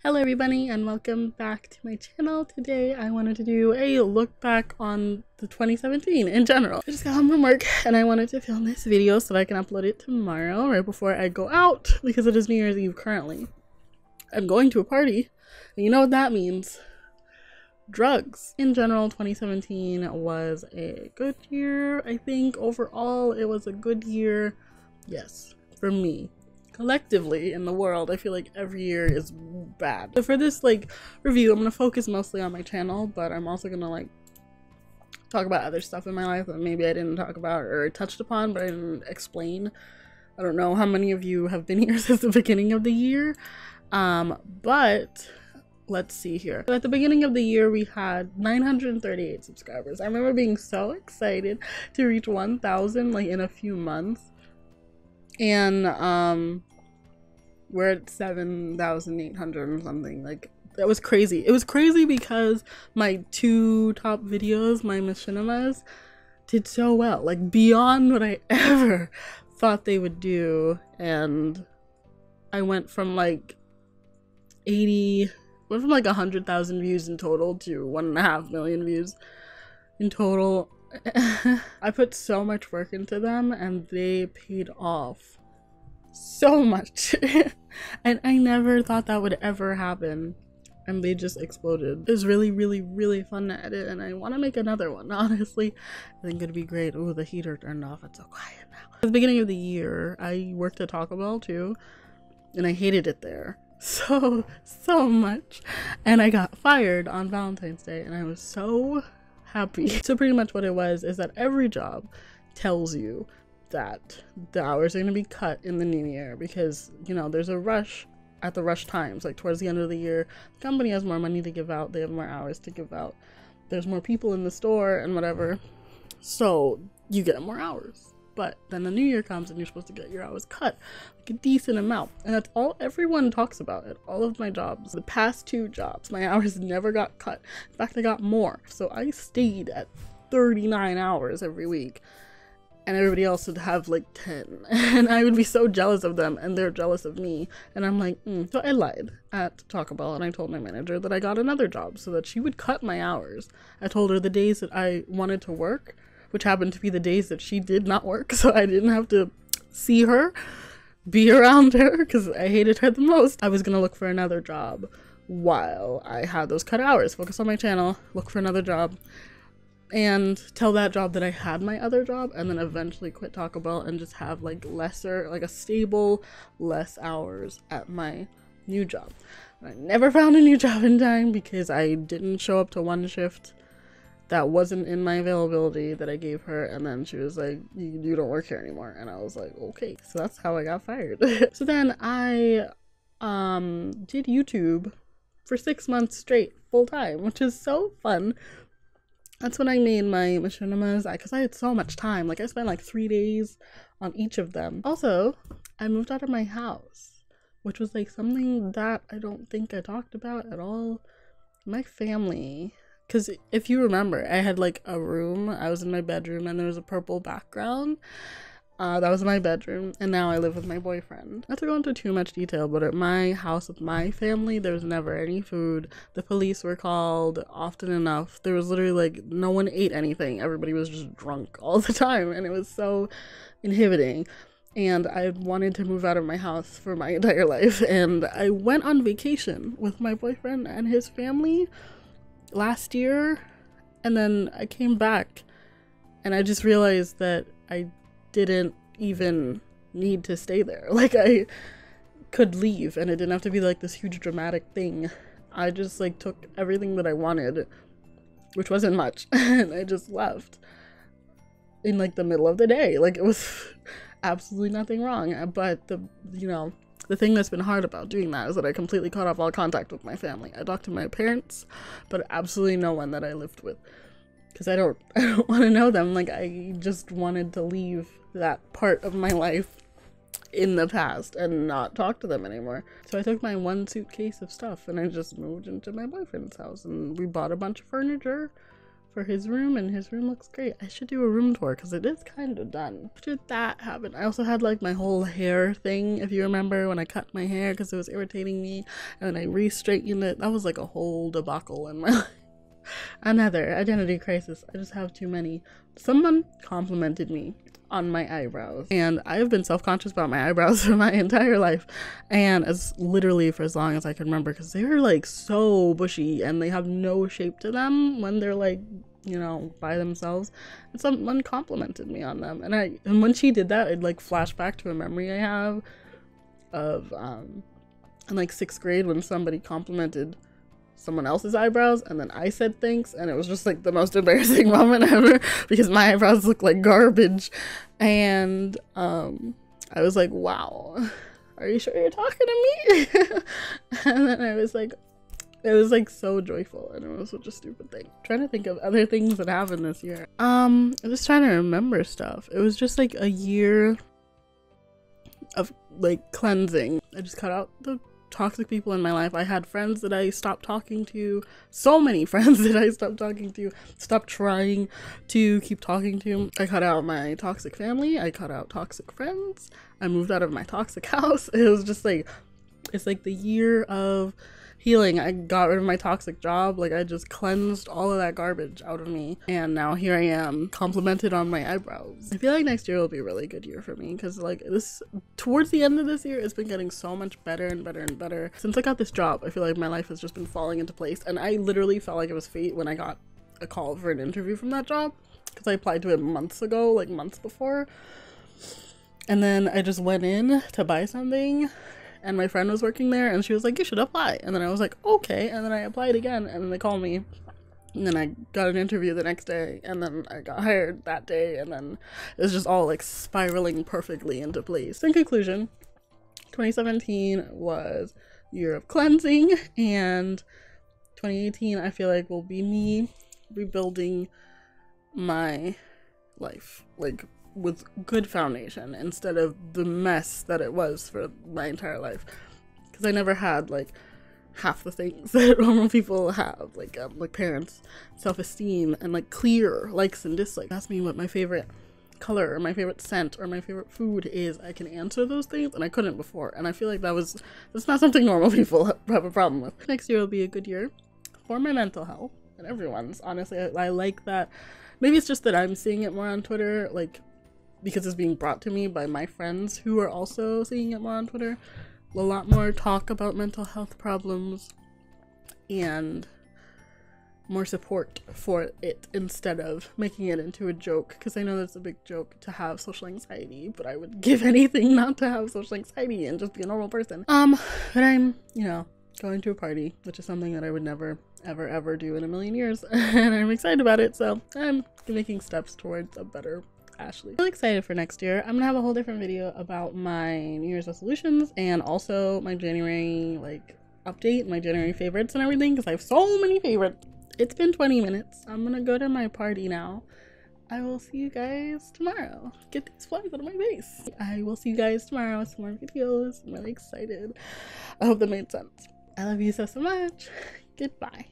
Hello everybody and welcome back to my channel. Today I wanted to do a look back on the 2017 in general. I just got home from work and I wanted to film this video so that I can upload it tomorrow right before I go out because it is New Year's Eve currently. I'm going to a party and you know what that means. Drugs. In general, 2017 was a good year. I think overall it was a good year. Yes, for me. Collectively in the world, I feel like every year is bad. So for this review, I'm gonna focus mostly on my channel, but I'm also gonna talk about other stuff in my life that maybe I didn't talk about or touched upon, but I didn't explain. I don't know how many of you have been here since the beginning of the year, but let's see here. So at the beginning of the year, we had 938 subscribers. I remember being so excited to reach 1,000 in a few months. And we're at 7,800 or something. That was crazy. It was crazy because my two top videos, my machinimas, did so well, beyond what I ever thought they would do. And I went from 100,000 views in total to 1.5 million views in total. I put so much work into them and they paid off so much. And I never thought that would ever happen and they just exploded. It was really fun to edit and I want to make another one. Honestly, I think it'd be great. Oh, the heater turned off. It's so quiet now. At the beginning of the year, I worked at Taco Bell too and I hated it there so much, and I got fired on Valentine's Day and I was so happy. So pretty much what it was is that every job tells you that the hours are going to be cut in the new year because, you know, there's a rush at the rush times. Towards the end of the year, the company has more money to give out, they have more hours to give out, there's more people in the store and whatever, so you get more hours. But then the new year comes and you're supposed to get your hours cut, a decent amount. And that's all everyone talks about at all of my jobs. The past two jobs, my hours never got cut. In fact, I got more. So I stayed at 39 hours every week. And everybody else would have 10. And I would be so jealous of them and they're jealous of me. And I'm So I lied at Taco Bell and I told my manager that I got another job so that she would cut my hours. I told her the days that I wanted to work, which happened to be the days that she did not work, so I didn't have to see her, be around her, because I hated her the most. I was gonna look for another job while I had those cut hours, focus on my channel, look for another job, and tell that job that I had my other job, and then eventually quit Taco Bell and just have lesser, a stable, less hours at my new job. I never found a new job in time because I didn't show up to one shift that wasn't in my availability that I gave her, and then she was like, you don't work here anymore, and I was like, okay. So that's how I got fired. So then I did YouTube for 6 months straight, full-time, which is so fun. That's when I made my machinimas, because I had so much time. I spent 3 days on each of them. Also, I moved out of my house, which was something that I don't think I talked about at all. My family, because if you remember, I had a room, I was in my bedroom and there was a purple background. That was my bedroom, and now I live with my boyfriend. Not to go into too much detail, but at my house with my family, there was never any food. The police were called often enough. There was literally no one ate anything. Everybody was just drunk all the time, and it was so inhibiting. And I wanted to move out of my house for my entire life, and I went on vacation with my boyfriend and his family last year, and then I came back and I just realized that I didn't even need to stay there. I could leave and it didn't have to be this huge dramatic thing. I just took everything that I wanted, which wasn't much, and I just left in the middle of the day. It was absolutely nothing wrong. But the thing that's been hard about doing that is that I completely cut off all contact with my family. I talked to my parents, but absolutely no one that I lived with, because I don't want to know them. I just wanted to leave that part of my life in the past and not talk to them anymore. So I took my one suitcase of stuff and I just moved into my boyfriend's house, and we bought a bunch of furniture for his room, and his room looks great. I should do a room tour because it is kind of done. After that happened, I also had like my whole hair thing, if you remember, when I cut my hair because it was irritating me, and then I re-straightened it. That was like a whole debacle in my life. Another identity crisis. I just have too many. Someone complimented me on my eyebrows, and I've been self-conscious about my eyebrows for my entire life, and as literally for as long as I can remember, because they were like so bushy and they have no shape to them when they're like, you know, by themselves. And someone complimented me on them, and when she did that, it like flashed back to a memory I have of in like 6th grade when somebody complimented someone else's eyebrows, and then I said thanks, and it was just like the most embarrassing moment ever because my eyebrows look like garbage. And I was like, wow, are you sure you're talking to me? And then I was like, it was like so joyful, and it was such a stupid thing. I'm trying to think of other things that happened this year. I'm just trying to remember stuff. It was just like a year of like cleansing. I just cut out the toxic people in my life. I had friends that I stopped talking to, so many friends that I stopped talking to, stopped trying to keep talking to. I cut out my toxic family, I cut out toxic friends, I moved out of my toxic house. It was just like, it's like the year of healing. I got rid of my toxic job, like I just cleansed all of that garbage out of me, and now here I am, complimented on my eyebrows. I feel like next year will be a really good year for me because like this, towards the end of this year, it's been getting so much better and better and better. Since I got this job, I feel like my life has just been falling into place, and I literally felt like it was fate when I got a call for an interview from that job because I applied to it months ago, like months before, and then I just went in to buy something, and my friend was working there, and she was like, you should apply. And then I was like, okay. And then I applied again, and then they called me. And then I got an interview the next day, and then I got hired that day, and then it was just all like spiraling perfectly into place. In conclusion, 2017 was a year of cleansing, and 2018 I feel like will be me rebuilding my life, like with good foundation instead of the mess that it was for my entire life, because I never had like half the things that normal people have, like parents, self-esteem, and like clear likes and dislikes. Ask me what my favorite color or my favorite scent or my favorite food is, I can answer those things, and I couldn't before, and I feel like that's not something normal people have a problem with. Next year will be a good year for my mental health and everyone's. Honestly, I like that. Maybe it's just that I'm seeing it more on Twitter, like because it's being brought to me by my friends who are also seeing it more on Twitter. A lot more talk about mental health problems and more support for it instead of making it into a joke, because I know that's a big joke to have social anxiety, but I would give anything not to have social anxiety and just be a normal person. But I'm, you know, going to a party, which is something that I would never ever do in a million years, and I'm excited about it, so I'm making steps towards a better Ashley. I'm really excited for next year. I'm gonna have a whole different video about my New Year's resolutions and also my January like update, my January favorites and everything, because I have so many favorites. It's been 20 minutes. I'm gonna go to my party now. I will see you guys tomorrow. Get these flies out of my face. I will see you guys tomorrow with some more videos. I'm really excited. I hope that made sense. I love you so much. Goodbye.